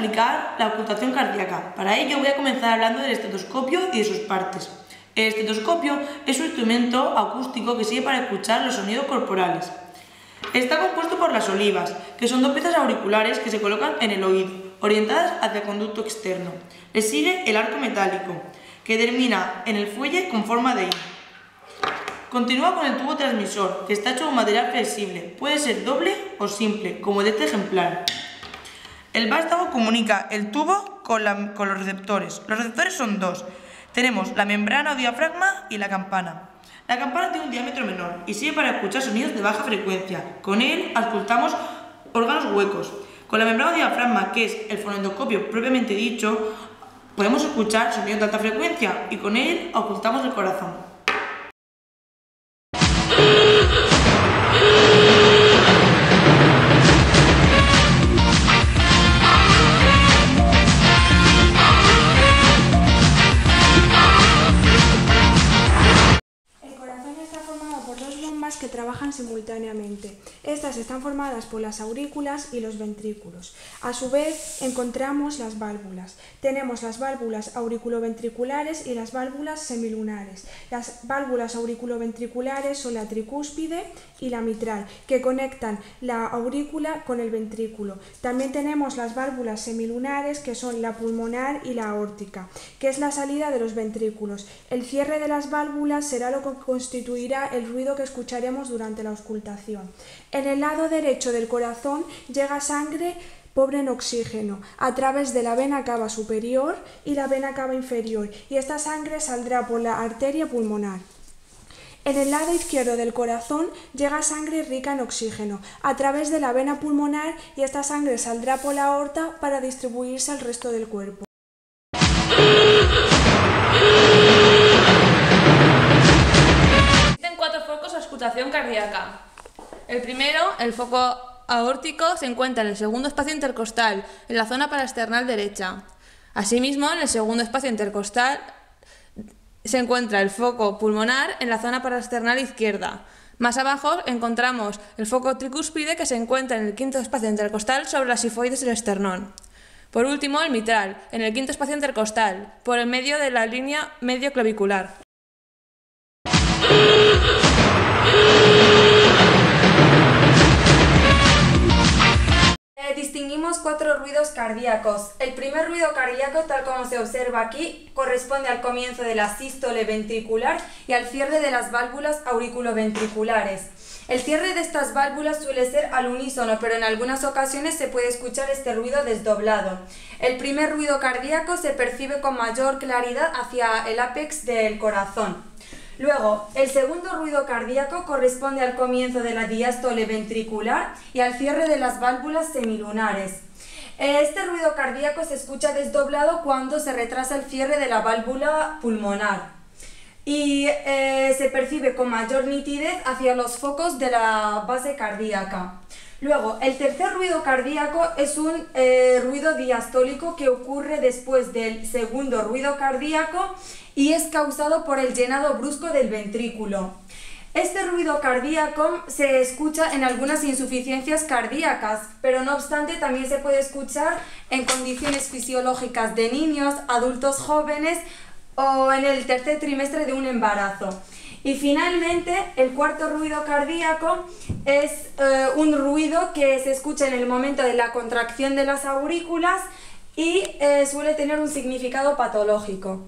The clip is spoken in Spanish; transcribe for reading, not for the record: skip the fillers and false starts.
aplicar la ocultación cardíaca. Para ello voy a comenzar hablando del estetoscopio y de sus partes. El estetoscopio es un instrumento acústico que sirve para escuchar los sonidos corporales. Está compuesto por las olivas, que son dos piezas auriculares que se colocan en el oído, orientadas hacia el conducto externo. Le sigue el arco metálico, que termina en el fuelle con forma de I. Continúa con el tubo transmisor, que está hecho de un material flexible. Puede ser doble o simple, como de este ejemplar. El vástago comunica el tubo con los receptores. Los receptores son dos. Tenemos la membrana o diafragma y la campana. La campana tiene un diámetro menor y sirve para escuchar sonidos de baja frecuencia. Con él auscultamos órganos huecos. Con la membrana o diafragma, que es el fonendoscopio propiamente dicho, podemos escuchar sonidos de alta frecuencia y con él auscultamos el corazón. Que trabajan simultáneamente. Estas están formadas por las aurículas y los ventrículos. A su vez encontramos las válvulas. Tenemos las válvulas auriculoventriculares y las válvulas semilunares. Las válvulas auriculoventriculares son la tricúspide y la mitral, que conectan la aurícula con el ventrículo. También tenemos las válvulas semilunares, que son la pulmonar y la aórtica, que es la salida de los ventrículos. El cierre de las válvulas será lo que constituirá el ruido que escucharemos durante la auscultación. En el lado derecho del corazón llega sangre pobre en oxígeno a través de la vena cava superior y la vena cava inferior, y esta sangre saldrá por la arteria pulmonar. En el lado izquierdo del corazón llega sangre rica en oxígeno a través de la vena pulmonar, y esta sangre saldrá por la aorta para distribuirse al resto del cuerpo. Auscultación cardíaca. El primero, el foco aórtico, se encuentra en el segundo espacio intercostal, en la zona paraesternal derecha. Asimismo, en el segundo espacio intercostal se encuentra el foco pulmonar en la zona paraesternal izquierda. Más abajo encontramos el foco tricúspide, que se encuentra en el quinto espacio intercostal sobre las sifoides del esternón. Por último, el mitral, en el quinto espacio intercostal, por el medio de la línea medio clavicular. Distinguimos 4 ruidos cardíacos. El primer ruido cardíaco, tal como se observa aquí, corresponde al comienzo de la sístole ventricular y al cierre de las válvulas auriculoventriculares. El cierre de estas válvulas suele ser al unísono, pero en algunas ocasiones se puede escuchar este ruido desdoblado. El primer ruido cardíaco se percibe con mayor claridad hacia el ápex del corazón. Luego, el segundo ruido cardíaco corresponde al comienzo de la diástole ventricular y al cierre de las válvulas semilunares. Este ruido cardíaco se escucha desdoblado cuando se retrasa el cierre de la válvula pulmonar y se percibe con mayor nitidez hacia los focos de la base cardíaca. Luego, el tercer ruido cardíaco es un ruido diastólico que ocurre después del segundo ruido cardíaco y es causado por el llenado brusco del ventrículo. Este ruido cardíaco se escucha en algunas insuficiencias cardíacas, pero no obstante también se puede escuchar en condiciones fisiológicas de niños, adultos jóvenes o en el tercer trimestre de un embarazo. Y finalmente, el cuarto ruido cardíaco es un ruido que se escucha en el momento de la contracción de las aurículas y suele tener un significado patológico.